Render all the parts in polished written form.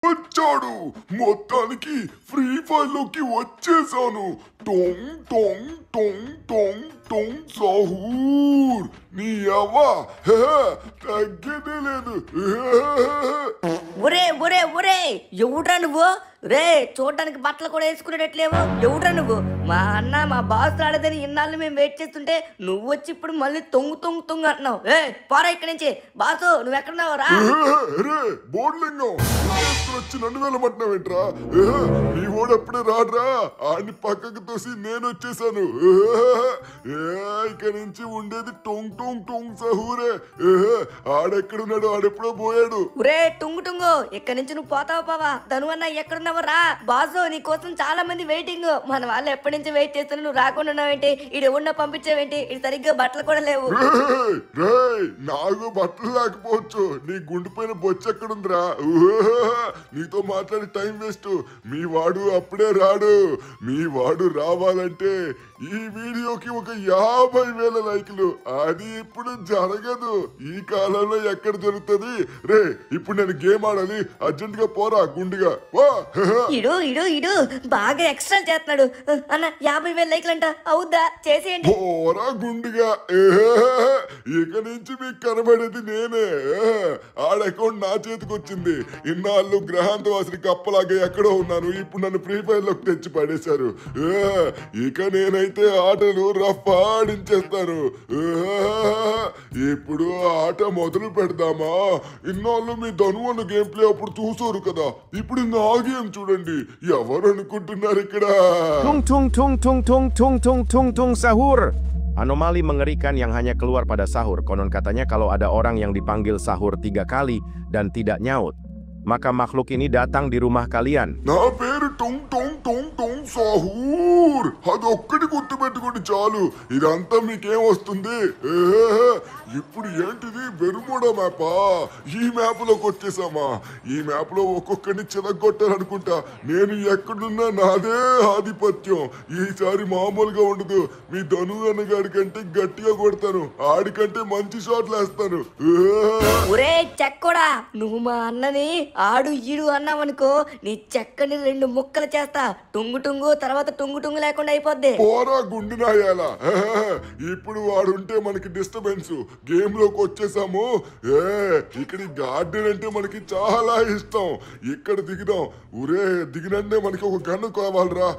వచ్చాడు. మొత్తానికి free fire లోకి వచ్చేసాను. టొంగ్ టొంగ్ టొంగ్ టొంగ్ టొంగ్ సహూర్ నీ అవ్వ తగ్గేదే లేదు. ఒరే ఒరే ఒరే ఎవడ్రా నువ్వు? రే చూడడానికి బట్టలు కూడా వేసుకునేటట్లేవు. ఎవడ్రా నువ్వు? మా అన్న మా బాస్ రాలేదని ఇన్నాళ్ళు మేము వెయిట్ చేస్తుంటే నువ్వు వచ్చి ఇప్పుడు మళ్ళీ తొంగు తొంగు తొంగు అంటున్నావు. పోరా ఇక్కడి నుంచి. బాసు నువ్వు ఎక్కడున్నావు రా? బోర్లింగం వచ్చి నన్ను వెళ్ళమంటున్నావేంట్రా? నీ ఓడు అప్పుడే రాడ్రా. ఆడిని పక్కకు తోసి నేను వచ్చేసాను. ఇక నుంచి ఉండేది టొంగ్ టొంగ్ టొంగ్ సహూరే. ఆడెక్కడున్నాడు? ఆడెప్పుడో పోయాడు. ఒరే టుంగు టుంగు ఇక్కడి నుంచి నువ్వు పోతావు పావా. ధను అన్న ఎక్కడున్నావు రా? బాసు నీ కోసం చాలా మంది వెయిటింగ్. మన వాళ్ళు ఎప్పటి నుంచి వెయిట్ చేస్తున్నా నువ్వు రాకుండా ఉన్నావేంటి? ఇడు ఉన్న పంపించావేంటి? ఇది సరిగ్గా బట్టలు కూడా లేవు. నాకు బట్టలు లేకపోవచ్చు, నీ గుండెపైన బొచ్చు ఎక్కడుందిరా? నీతో మాట్లాడి టైం వేస్ట్. మీ వాడు అప్పుడే రాడు. మీ వాడు రావాలంటే ఈ వీడియోకి ఒక 50,000 లైక్లు. అది ఇప్పుడు జరగదు. ఈ కాలంలో ఎక్కడ జరుగుతుంది రే? ఇప్పుడు నేను గేమ్ ఆడాలి. అర్జెంట్ గా పోరా గుండుగా. ఇడు ఇడు ఇడు బాగా ఎక్స్ట్రా చేస్తున్నాడు అన్న. 50,000 లైక్లు అంట. అవుద్దా? చేసేయండి. పోరా గుండుగా. ఇక నుంచి మీకు కనబడేది నేనే. ఆడ అకౌంట్ నా చేతికి వచ్చింది. ఇన్నాళ్ళు గ్రహాంతవాసిని కప్పలాగా ఎక్కడో ఉన్నాను. ఇప్పుడు నన్ను ఫ్రీ ఫైర్ లోకి తెచ్చి పడేశారు. ఇక నేనైతే ఆటలు రఫ్ ఆడించేస్తాను. ఇప్పుడు ఆట మొదలు పెడదామా? ఇన్నాళ్ళు మీ ధనువన్న గేమ్ ప్లే అప్పుడు చూసారు కదా. ఇప్పుడు నా గేమ్ చూడండి. ఎవరు అనుకుంటున్నారు ఇక్కడ? Tung tung tung tung tung tung tung tung tung sahur. Anomali mengerikan yang hanya keluar pada sahur. Konon katanya kalau ada orang yang dipanggil sahur 3 kali dan tidak nyaut, maka makhluk ini datang di rumah kalian. నా పేరు టొంగ్ టొంగ్ టొంగ్ టొంగ్ సహూర్. అదొక్కటి గుర్తు పెట్టుకోండి చాలు. ఇదంతా మీకేం వస్తుంది? ఇప్పుడు ఏంటిది? బెరుమోడా మ్యాపా? ఈ మ్యాప్ లోకి వచ్చేసామా? ఈ మ్యాప్ లో ఒక్కొక్కడిని చితగొట్టాలనుకుంటా. నేను ఎక్కడున్నా నాదే ఆధిపత్యం. ఈసారి మామూలుగా ఉండదు. మీ ధను అన్నగాడి కంటే గట్టిగా కొడతాను. ఆడికంటే మంచి షాట్లు వేస్తాను. ఒరే చెక్కోడా, నువ్వు మా అన్నని ఆడు ఈడు అన్నావనుకో నీ చెక్కని 2 ముక్కలు చేస్తా. టుంగు టుంగు తర్వాత టుంగు టుంగు లేకుండా అయిపోద్ది. పోరా గుండు నాయాల. ఇప్పుడు వాడుంటే మనకి డిస్టర్బెన్స్. గేమ్ లోకి వచ్చేసాము. ఇక్కడ గార్డెన్ అంటే మనకి చాలా ఇష్టం. ఇక్కడ దిగుదాం. ఊరే దిగినంటే మనకి ఒక గన్ను కావాలరా.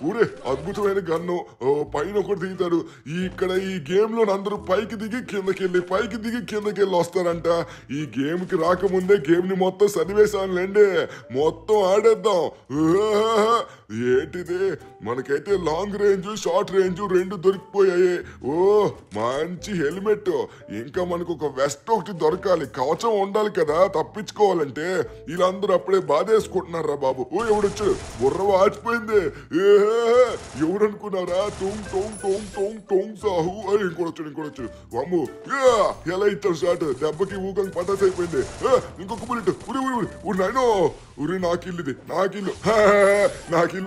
ఊరే అద్భుతమైన గన్ను. పైన ఒకటి దిగుతాడు. ఇక్కడ ఈ గేమ్ లో అందరూ పైకి దిగి కిందకెళ్ళి పైకి దిగి కిందకెళ్ళి వస్తారంట. ఈ గేమ్ కి రాకముందే గేమ్ ని మొత్తం చదివేశానులేండి. మొత్తం ఆడేద్దాం. ఏంటిది? మనకైతే లాంగ్ రేంజ్ షార్ట్ రేంజ్ 2 దొరికిపోయాయి. మంచి హెల్మెట్. ఇంకా మనకు ఒక వెస్ట్ ఒకటి దొరకాలి. కవచం ఉండాలి కదా తప్పించుకోవాలంటే. వీళ్ళందరూ అప్పుడే బాధేసుకుంటున్నారా బాబు? ఎవడొచ్చాడు? బుర్ర వాచిపోయింది. ఎవరు అనుకున్నారా? టొంగ్ టొంగ్ టొంగ్ టొంగ్ టొంగ్ సాహు. ఇంకొడొచ్చాడు. అమ్ము ఎలా ఇచ్చాడు షాట్? దెబ్బకి ఊకంగా పటాస్ అయిపోయింది. ఇంకొక బుల్లెట్. ఉరి నాయనో. ఉరి నాకిల్లుది. నాకిల్లు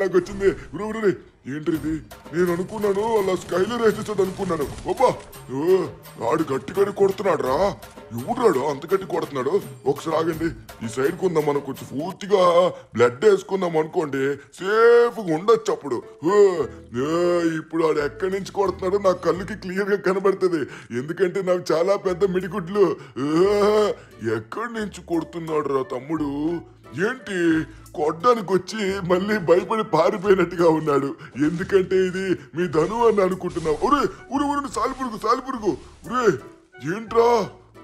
నాకు వచ్చింది. ఉరి ఏంటిది? నేను అనుకున్నాను అలా స్కైలో వేసేసాడు అనుకున్నాను. ఓపా ఆడు గట్టిగాని కొడుతున్నాడు రా. ఎవడాడు అంత గట్టి కొడుతున్నాడు? ఒకసారి ఆగండి. ఈ సైడ్ కొందాం. మనం కొంచెం పూర్తిగా బ్లడ్ వేసుకుందాం అనుకోండి. సేఫ్గా ఉండొచ్చు అప్పుడు. ఇప్పుడు ఆడు ఎక్కడి నుంచి కొడుతున్నాడో నా కళ్ళుకి క్లియర్ గా కనబడుతుంది. ఎందుకంటే నాకు చాలా పెద్ద మిడిగుడ్లు. ఎక్కడి నుంచి కొడుతున్నాడు రా తమ్ముడు? ఏంటి కొట్టడానికి వచ్చి మళ్ళీ భయపడి పారిపోయినట్టుగా ఉన్నాడు. ఎందుకంటే ఇది మీ ధను అని అనుకుంటున్నావు. ఉరు సాలిపురుగు. ఏంట్రా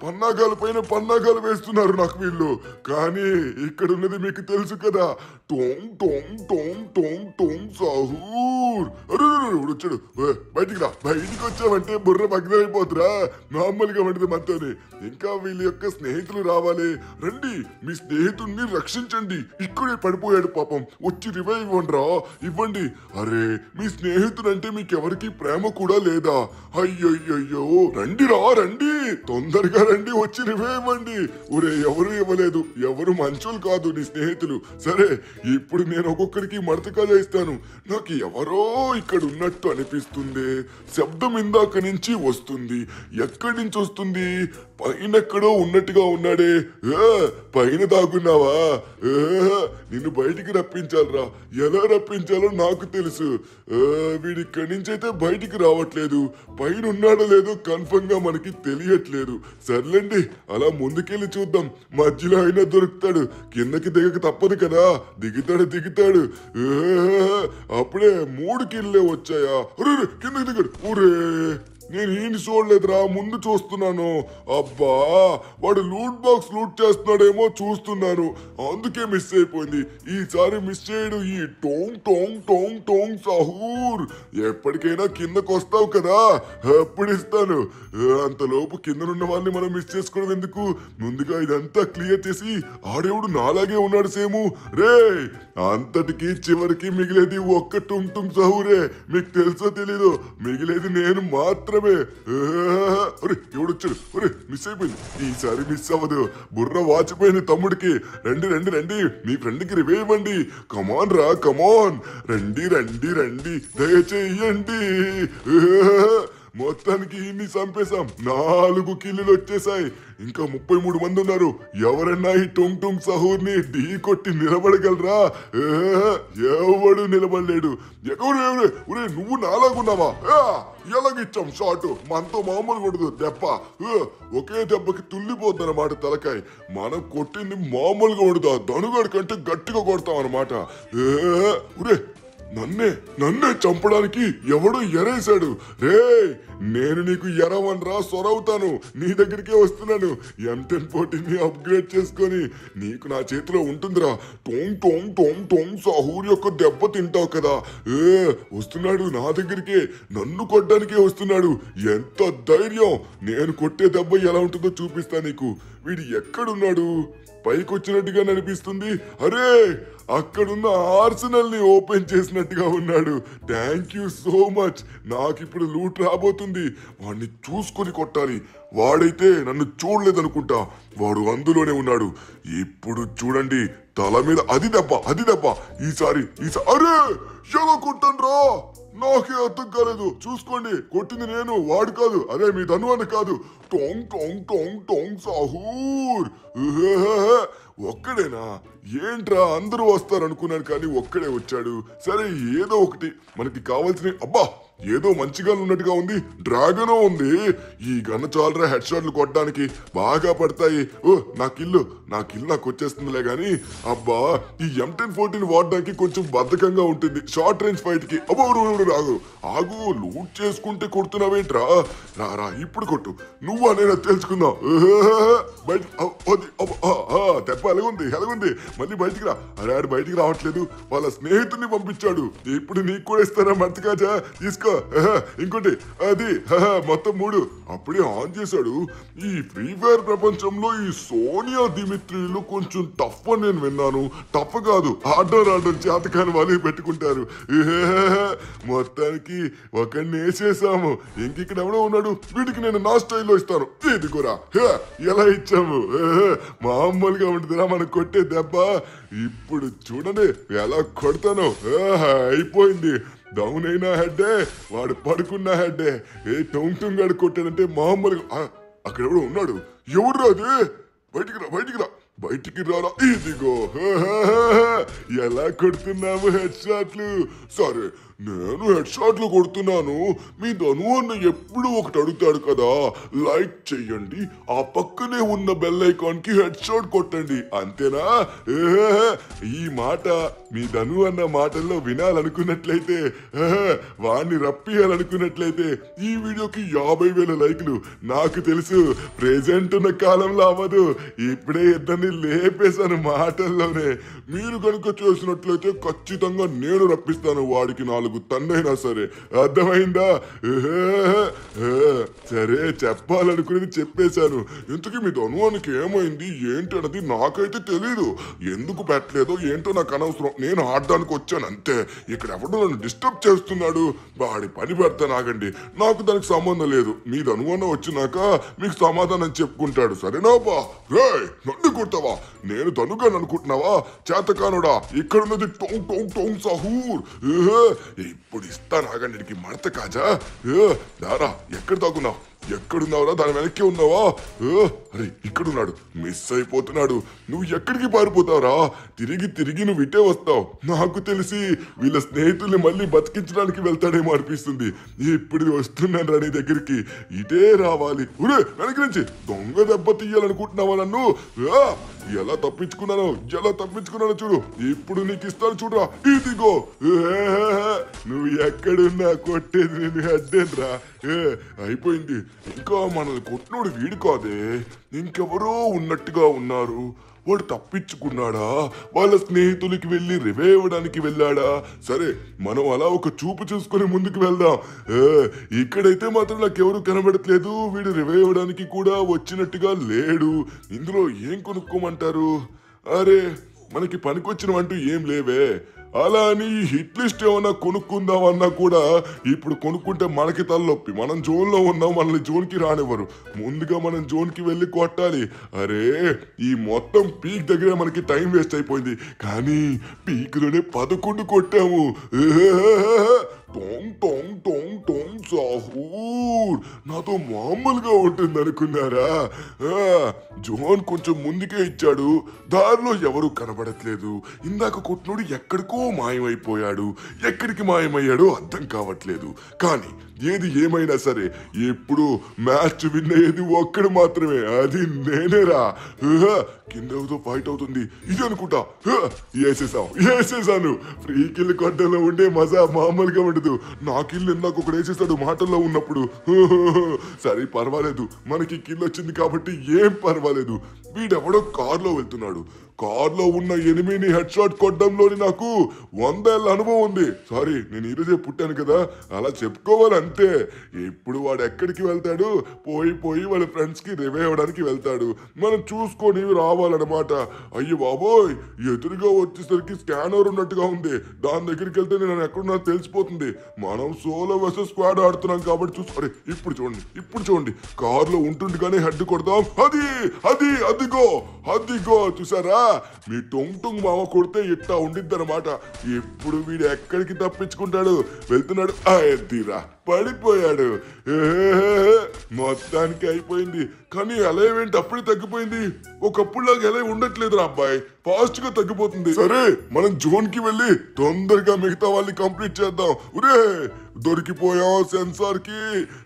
పన్నాగాల పైన పన్నాగాలు వేస్తున్నారు నాకు వీళ్ళు. కానీ ఇక్కడ ఉన్నది మీకు తెలుసు కదా. టొంగ్ టొంగ్ టొంగ్ టొంగ్ టొంగ్ సహూర్. వచ్చాడు. బయటికి వచ్చావంటే బుర్ర భగ్నమైపోతురా. మామూలుగా ఉండదు మనతోని. ఇంకా వీళ్ళ యొక్క స్నేహితులు రావాలి. రండి మీ స్నేహితుడిని రక్షించండి. ఇక్కడే పడిపోయాడు పాపం. వచ్చి రివైవ్ ఇవ్వండి. అరే మీ స్నేహితుడు అంటే మీకెవరికి ప్రేమ కూడా లేదా? అయ్యో రండి తొందరగా రండి. వచ్చి రివైవ్ ఇవ్వండి. ఎవరు ఇవ్వలేదు. ఎవరు మంచోళ్ళు కాదు నీ స్నేహితులు. సరే ఇప్పుడు నేను ఒక్కొక్కరికి మడతకాలు ఇస్తాను. నాకు ఎవరో ఇక్కడ ఉన్నట్టు అనిపిస్తుంది. శబ్దం ఇందాక నుంచి వస్తుంది. ఎక్కడి నుంచి వస్తుంది? పైన ఎక్కడో ఉన్నట్టుగా ఉన్నాడే. పైన దాగున్నావా? నిన్ను బయటికి రప్పించాలరా. ఎలా రప్పించాలో నాకు తెలుసు. వీడి ఇక్కడి నుంచి అయితే బయటికి రావట్లేదు. పైన ఉన్నాడో లేదో కన్ఫర్మ్ గా మనకి తెలియట్లేదు. సర్లేండి, అలా ముందుకెళ్ళి చూద్దాం. మధ్యలో అయినా దొరుకుతాడు. కిందకి దిగక తప్పదు కదా. దిగుతాడు. అప్పుడే 3 కిల్లే వచ్చాయా? కిందకి దిగాడు. ఊరే, నేను ఈయన చూడలేదురా, ముందు చూస్తున్నాను. అబ్బా, వాడు లూట్ బాక్స్ లూట్ చేస్తున్నాడేమో చూస్తున్నాను, అందుకే మిస్ అయిపోయింది. ఈసారి మిస్ చేయడు ఈ టోంగ్ టోంగ్ టోంగ్ టోంగ్ సహూర్. ఎప్పటికైనా కిందకు వస్తావు కదా, అప్పుడు ఇస్తాను. అంతలోపు కిందనున్న వాళ్ళని మనం మిస్ చేసుకోవడం ఎందుకు? ముందుగా ఇదంతా క్లియర్ చేసి, ఆడేవుడు నాలాగే ఉన్నాడు సేము. రే, అంతటికి చివరికి మిగిలేది ఒక్క టుంగ్ టుంగ్ సహూరే. మీకు తెలుసో తెలీదు, మిగిలేది నేను మాత్రం. ఎవడొచ్చాడు? మిస్ అయిపోయింది. ఈసారి మిస్ అవ్వదు. బుర్ర వాచిపోయింది తమ్ముడికి. రండి, మీ ఫ్రెండ్కి రివే ఇవ్వండి. కమాన్ రా, కమాన్. రండి, దయచేయండి. మొత్తానికి ఇన్ని చంపేశాం. 4 కిల్లులు వచ్చేసాయి. ఇంకా 33 మంది ఉన్నారు. ఎవరన్నా ఈ టొంగ్ టొంగ్ సహూర్ ని ఢీ కొట్టి నిలబడగలరా? ఎవడు నిలబడలేడు. నువ్వు నాలాగున్నావా? ఎలాగిచ్చాం షాట్. మనతో మామూలు కొడదు దెబ్బ. ఒకే దెబ్బకి తుల్లిపోద్దన్నమాట తలకాయ. మనం కొట్టింది మామూలుగా ఉండదు, ధనుగాడి కంటే గట్టిగా కొడతాం అన్నమాట. నన్నే చంపడానికి ఎవడో ఎరేశాడు. రే, నేను నీకు ఎరవనరా, సొరవుతాను. నీ దగ్గరికే వస్తున్నాను. M1014 అప్గ్రేడ్ చేసుకొని నీకు నా చేతిలో ఉంటుందిరా. టోంగ్ టోంగ్ టోంగ్ టోంగ్ సహూర్ యొక్క దెబ్బ తింటావు కదా. వస్తున్నాడు నా దగ్గరికే, నన్ను కొట్టడానికే వస్తున్నాడు. ఎంత ధైర్యం! నేను కొట్టే దెబ్బ ఎలా ఉంటుందో చూపిస్తా నీకు. వీడు ఎక్కడున్నాడు? పైకి వచ్చినట్టుగా అనిపిస్తుంది. అరే, అక్కడున్న ఆర్సనల్ ని ఓపెన్ చేసినట్టుగా ఉన్నాడు. Thank you so much. నాకు ఇప్పుడు లూట్ రాబోతుంది. వాడిని చూసుకొని కొట్టాలి. వాడైతే నన్ను చూడలేదనుకుంటా. వాడు అందులోనే ఉన్నాడు. ఇప్పుడు చూడండి, తల మీద అది దెబ్బ. ఈసారి అరే, ఎలా కొట్టండ్రా? నాకే అర్థం కాలేదు. చూసుకోండి, కొట్టింది నేను, వాడు కాదు. అదే మీ ధనువన్న కాదు. టోంగ్ టోంగ్ టోంగ్ టోంగ్ సహూర్. ఒక్కడేనా? ఏంట్రా, అందరూ వస్తారనుకున్నాను కానీ ఒక్కడే వచ్చాడు. సరే, ఏదో ఒకటి మనకి కావాల్సిన. అబ్బా, ఏదో మంచిగా ఉన్నట్టుగా ఉంది. డ్రాగన్ ఉంది. ఈ గన్న చాలరా హెడ్ షాట్లు కొట్టడానికి, బాగా పడతాయి. నా కిల్లు నాకు వచ్చేస్తుందిలే గాని. అబ్బా, ఈ M1014 వాడడానికి కొంచెం బద్ధకంగా ఉంటుంది షార్ట్ రేంజ్ ఫైట్ కి. అబ్బో, ఆగు, లూట్ చేసుకుంటే కొడుతున్నావేంట్రా? రా, ఇప్పుడు కొట్టు. నువ్వు నేను తెలుసుకుందాం. దెబ్బ ఎలాగుంది? మళ్ళీ బయటికి రా. అరే, ఆడు బయటికి రావట్లేదు. వాళ్ళ స్నేహితుడిని పంపించాడు. ఇప్పుడు నీకు కూడా ఇస్తారా మర్తికాజా? తీసుకో. ఇంకోటి అది మొత్తం 3. అప్పుడే ఆన్ చేశాడు. ఈ ఫ్రీ ఫైర్ ప్రపంచంలో ఈ సోనియా దిమిత్రిలు కొంచెం టఫ్ అని నేను విన్నాను. టఫ్ కాదు, ఆర్డర్ చేతకాని వాళ్ళు పెట్టుకుంటారు. మొత్తానికి ఒకడిని వేసేసాము. ఇంకిక్కడ ఎవడో ఉన్నాడు. వీడికి నేను నా స్టైల్లో ఇస్తాను. ఇదిగోరా. ఎలా ఇచ్చాము? మామూలుగా ఉంటుందిరా మనం కొట్టే దెబ్బ. ఇప్పుడు చూడండి ఎలా కొడతాను. అయిపోయింది. డౌన్ అయినా హెడ్డే, వాడు పడుకున్న హెడ్డే. టొంగ్ గాడు కొట్టాడంటే మామూలుగా. అక్కడ ఎవడో ఉన్నాడు. ఎవరు రాదు? బయటికి రారా. ఇదిగో, ఎలా కొడుతున్నాము హెడ్ షాట్లు. సరే, నేను హెడ్ షాట్లు కొడుతున్నాను. మీ ధను అన్న ఎప్పుడు ఒకటి అడుగుతాడు కదా, లైక్ చెయ్యండి, ఆ పక్కనే ఉన్న బెల్ ఐకాన్ కి హెడ్ షాట్ కొట్టండి. అంతేనా? ఈ మాట మీ ధను అన్న మాటల్లో వినాలనుకున్నట్లయితే, వాణ్ణి రప్పియాలనుకున్నట్లయితే ఈ వీడియోకి 50,000 లైక్లు. నాకు తెలుసు ప్రెజెంట్ ఉన్న కాలంలో అవ్వదు. ఇప్పుడే ఇద్దరిని లేపేశాను మాటల్లోనే. మీరు కనుక చేసినట్లయితే ఖచ్చితంగా నేను రప్పిస్తాను వాడికి 4 తన్నైనా సరే. అర్థమైందా? సరే, చెప్పాలనుకునేది చెప్పేశాను. ఇంతకీ మీ ధనువానికి ఏమైంది ఏంటన్నది నాకైతే తెలీదు. ఎందుకు పెట్టలేదో ఏంటో నాకు అనవసరం. నేను ఆడడానికి వచ్చాను అంతే. ఇక్కడ ఎవడో నన్ను డిస్టర్బ్ చేస్తున్నాడు. వాడి పని పెడతాను, ఆగండి. నాకు దానికి సంబంధం లేదు. మీ ధనువన్న వచ్చినాక మీకు సమాధానం చెప్పుకుంటాడు. సరేనా బా? నన్ను కొడతావా? నేను ధనుగా అనుకుంటున్నావా? చేతకానుడా, ఇక్కడున్నది టోంగ్ టోంగ్ టోంగ్ సహూర్. ఇప్పుడు ఇస్తాను, ఆగండి. మడత కాజా దారా, ఎక్కడ తాగున్నావు? ఎక్కడున్నావురా? దాని వెనక్కి ఉన్నావా? అరే ఇక్కడున్నాడు. మిస్ అయిపోతున్నాడు. నువ్వు ఎక్కడికి పారిపోతావురా? తిరిగి తిరిగి నువ్వు ఇటే వస్తావు. నాకు తెలిసి వీళ్ళ స్నేహితుల్ని మళ్ళీ బతికించడానికి వెళ్తాడేమో అనిపిస్తుంది. ఇప్పుడు వస్తున్నాను రా నీ దగ్గరికి. ఇటే రావాలి. ఉరే వెనక నుంచి దొంగ దెబ్బ తీయాలనుకుంటున్నావా నన్ను? ఎలా తప్పించుకున్నాను చూడు. ఇప్పుడు నీకు ఇస్తాను చూడరా. ఇదిగో. నువ్వు ఎక్కడున్నా కొట్టేది నేను అడ్డేనరా. అయిపోయింది. ఇంకా మనల్ని కొట్టినోడు వీడు కాదే, ఇంకెవరో ఉన్నట్టుగా ఉన్నారు. వాడు తప్పించుకున్నాడా? వాళ్ళ స్నేహితులకి వెళ్ళి రివేయడానికి వెళ్ళాడా? సరే మనం అలా ఒక చూపు చూసుకొని ముందుకు వెళ్దాం. ఇక్కడైతే మాత్రం నాకెవరు కనబడట్లేదు. వీడు రివేయడానికి కూడా వచ్చినట్టుగా లేడు. ఇందులో ఏం కొనుక్కోమంటారు? అరే మనకి పనికొచ్చినవంటూ ఏం లేవే. అలా అని హిట్ లిస్ట్ ఏమన్నా కొనుక్కుందామన్నా కూడా ఇప్పుడు కొనుక్కుంటే మనకి తలనొప్పి. మనం జోన్లో ఉన్నాం, మనల్ని జోన్కి రానివ్వరు. ముందుగా మనం జోన్కి వెళ్ళి కొట్టాలి. అరే ఈ మొత్తం పీక్ దగ్గర మనకి టైం వేస్ట్ అయిపోయింది. కానీ పీక్లోనే 11 కొట్టాము. టోంగ్ టోంగ్ టోంగ్ టోంగ్ సాహూర్ నాతో మామూలుగా ఉంటుంది అనుకున్నారా? జోన్ కొంచెం ముందుకే ఇచ్చాడు. దారిలో ఎవరు కనబడట్లేదు. ఇందాక కొట్టినోడు ఎక్కడికో మాయమైపోయాడు. ఎక్కడికి మాయమయ్యాడో అర్థం కావట్లేదు. కానీ ఏది ఏమైనా సరే ఎప్పుడు మ్యాచ్ విన్ అయ్యేది ఒక్కడు మాత్రమే, అది నేనేరా. కిందతో ఫైట్ అవుతుంది. ఇది అనుకుంటా. వేసేసాను. ఫ్రీ కిల్ కొట్టలో ఉండే మజా మామూలుగా ఉండదు. నా కిల్ ఇందాక ఒకడు వేసేసాడు మాటల్లో ఉన్నప్పుడు. సరే పర్వాలేదు, మనకి కిల్ వచ్చింది కాబట్టి ఏం పర్వాలేదు. వీడెవడో కార్లో వెళ్తున్నాడు. కార్లో ఉన్న ఎనిమిని హెడ్ షాట్ కొట్టడంలోని నాకు 100 ఏళ్ళ అనుభవం ఉంది. సారీ, నేను ఈరోజే పుట్టాను కదా, అలా చెప్పుకోవాలి అంతే. ఇప్పుడు వాడు ఎక్కడికి వెళ్తాడు? పోయి వాళ్ళ ఫ్రెండ్స్ కి రివే అవ్వడానికి వెళ్తాడు. మనం చూసుకొని రావాలన్నమాట. అయ్యో బాబోయ్, ఎదురుగా వచ్చేసరికి స్కానర్ ఉన్నట్టుగా ఉంది. దాని దగ్గరికి వెళ్తే నేను ఎక్కడున్నా తెలిసిపోతుంది. మనం సోలో వర్సెస్ స్క్వాడ్ ఆడుతున్నాం కాబట్టి చూసుకోండి. ఇప్పుడు చూడండి కార్లో ఉంటుండగానే హెడ్ కొడదాం. అదిగో చూసారా? మీ టొంగ్ మామ కొడితే ఇట్టా ఉండిద్ది అనమాట. ఇప్పుడు వీడు ఎక్కడికి తప్పించుకుంటాడు? వెళ్తున్నాడు. తీరా పడిపోయాడు. మొత్తానికి అయిపోయింది. కానీ ఎలా ఏంటి అప్పుడే తగ్గిపోయింది? ఒకప్పుడులాగా ఎలా ఉండట్లేదు రా అబ్బాయి, ఫాస్ట్ గా తగ్గిపోతుంది. సరే మనం జోన్ కి వెళ్ళి తొందరగా మిగతా వాళ్ళని కంప్లీట్ చేద్దాం. ఉరే దొరికిపోయాం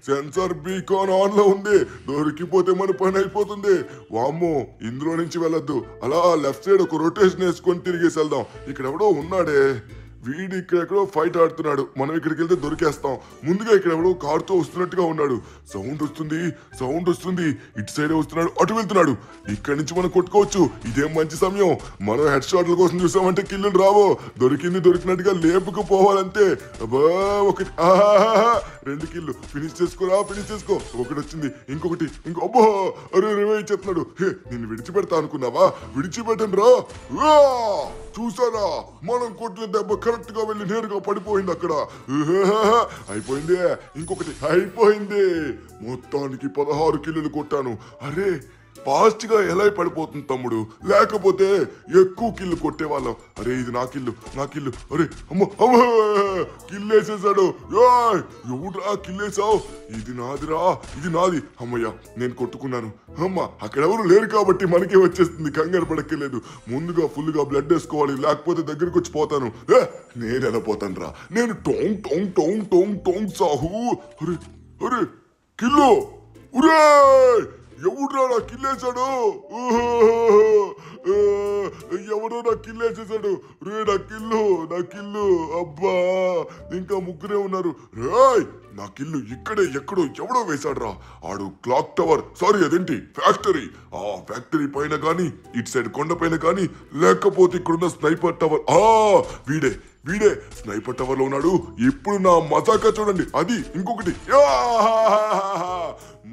సెన్సార్ బీకాన్ ఆన్ లో ఉంది. దొరికిపోతే మన పని అయిపోతుంది. వామ్మో ఇందులో నుంచి వెళ్ళొద్దు. అలా లెఫ్ట్ సైడ్ ఒక రొటేషన్ వేసుకొని తిరిగేసి వెళ్దాం. ఇక్కడ ఎవడో ఉన్నాడే, వీడు ఇక్కడెక్కడో ఫైట్ ఆడుతున్నాడు. మనం ఇక్కడికి వెళ్తే దొరికేస్తాం. ముందుగా ఇక్కడ ఎవడో కారుతో వస్తున్నట్టుగా ఉన్నాడు. సౌండ్ వస్తుంది. ఇటు సైడ్ వస్తున్నాడు, అటు వెళ్తున్నాడు. ఇక్కడి నుంచి మనం కొట్టుకోవచ్చు. ఇదేం మంచి సమయం. మనం హెడ్ షాట్ల కోసం చూసామంటే కిల్లులు రావో. దొరికినట్టుగా లేపుకుపోవాలంతే. అబ్బా ఒకటి 2 కిల్లు. ఫినిష్ చేసుకో. ఒకటి వచ్చింది, ఇంకొకటి. అబ్బో అరే రివే చెప్తున్నాడు. నేను విడిచిపెడతా అనుకున్నావా? విడిచిపెట్టను రా. చూసారా, మనం కొట్టిన దెబ్బ కరెక్ట్ గా వెళ్ళి నేరుగా పడిపోయింది అక్కడ. అయిపోయింది. ఇంకొకటి అయిపోయింది. మొత్తానికి 16 కిల్లులు కొట్టాను. అరే ఫాస్ట్ గా ఎలా పడిపోతుంది తమ్ముడు, లేకపోతే ఎక్కువ కిల్లు కొట్టేవాళ్ళం. అరే ఇది నా కిల్లు. అరే అమ్మ కిల్లేసేసాడు. ఎవడ్రా కిల్లేసావు? ఇది నాది. అమ్మయ్య నేను కొట్టుకున్నాను. అమ్మ అక్కడెవరు లేరు కాబట్టి మనకే వచ్చేస్తుంది. కంగారు పడక్కర్లేదు. ముందుగా ఫుల్ గా బ్లడ్ వేసుకోవాలి, లేకపోతే దగ్గరికి వచ్చి పోతాను. నేను ఎలా పోతాను రా? నేను టోంగ్ సాహు. అరే కిల్లు. ఉరే ఎవడ్రా నా కిల్లేసాడు? ఎవడో నా కిల్లేసేసాడు. రే నా కిల్లు. అబ్బా ఇంకా ముగ్గురే ఉన్నారు. రేయ్ నా కిల్లు ఇక్కడే ఎక్కడో ఎవడో వేశాడు రా. ఆడు క్లాక్ టవర్, సారీ అదేంటి ఫ్యాక్టరీ. ఆ ఫ్యాక్టరీ పైన కానీ, ఇటు సైడ్ కొండ పైన కానీ, లేకపోతే ఇక్కడున్న స్నైపర్ టవర్. వీడే స్నైపర్ టవర్ లో ఉన్నాడు. ఇప్పుడు నా మజాకా చూడండి. అది ఇంకొకటి.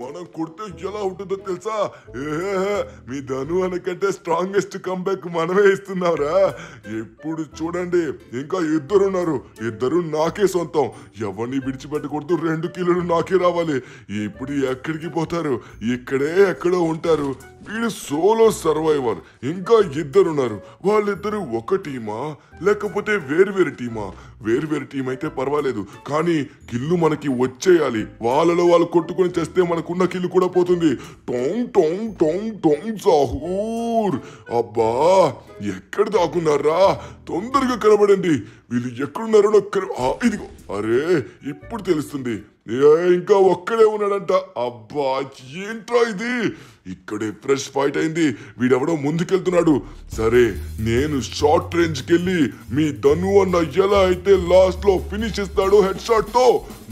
మనం కొడితే ఎలా ఉంటుందో తెలుసా? మీ ధను అనకంటే స్ట్రాంగెస్ట్ కంబ్యాక్ మనమే ఇస్తున్నావురా. ఎప్పుడు చూడండి ఇంకా ఇద్దరున్నారు. ఇద్దరు నాకే సొంతం. ఎవరిని విడిచిపెట్టకూడదు. 2 కిలోలు నాకే రావాలి. ఇప్పుడు ఎక్కడికి పోతారు? ఇక్కడే ఎక్కడో ఉంటారు. వీడు సోలో సర్వైవర్. ఇంకా ఇద్దరున్నారు. వాళ్ళిద్దరు ఒక టీమా లేకపోతే వేరు టీమా? వేరు టీం అయితే పర్వాలేదు, కానీ కిల్లు మనకి వచ్చేయాలి. వాళ్ళలో వాళ్ళు కొట్టుకొని చేస్తే మన మనకున్న కిల్లు కూడా పోతుంది. టొంగ్ టొంగ్ టొంగ్ టొంగ్ సహూర్. అబ్బా ఎక్కడ దాక్కున్నారా? తొందరగా కనబడండి. వీళ్ళు ఎక్కడున్నారో ఇదిగో. అరే ఇప్పుడు తెలుస్తుంది. ఇంకా ఒక్కడే ఉన్నాడంట. అబ్బా ఏంట్రా ఇది? ఇక్కడే ఫ్రెష్ ఫైట్ అయింది. వీడెవడో ముందుకెళ్తున్నాడు. సరే నేను షార్ట్ రేంజ్ కెళ్ళి మీ ధను అన్న ఎలా అయితే లాస్ట్ లో ఫినిష్ చేస్తాడో హెడ్ షాట్ తో,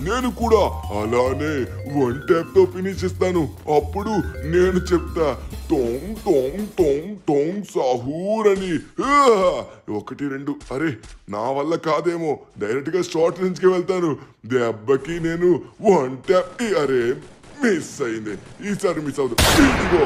నేను కూడా అలానే వన్ ట్యాప్ తో ఫినిష్ చేస్తాను. అప్పుడు నేను చెప్తా టోంగ్ టోంగ్ టోంగ్ టోంగ్ సహూర్ అని. 1 2. అరే నా వల్ల కాదేమో, డైరెక్ట్ గా షార్ట్ రేంజ్ కి వెళ్తాను. దెబ్బకి నేను వన్ ట్యాప్. అరే మిస్ అయింది. ఈసారి మిస్ అవుతుంది. ఇదిగో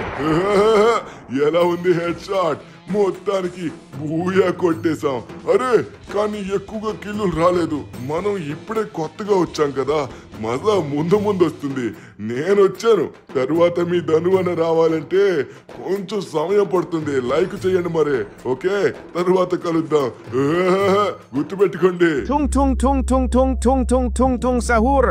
ఎలా ఉంది హెడ్ షాట్? మొత్తానికి బూయా కొట్టేశాం. అరే కానీ ఎక్కువగా కిల్లులు రాలేదు. మనం ఇప్పుడే కొత్తగా వచ్చాం కదా, మజా ముందు వస్తుంది. నేను వచ్చాను, తరువాత మీ ధనువన రావాలంటే కొంచెం సమయం పడుతుంది. లైక్ చేయండి మరి. ఓకే, తరువాత కలుద్దాం. గుర్తుపెట్టుకోండి. Tung tung tung tung tung tung tung tung tung sahur.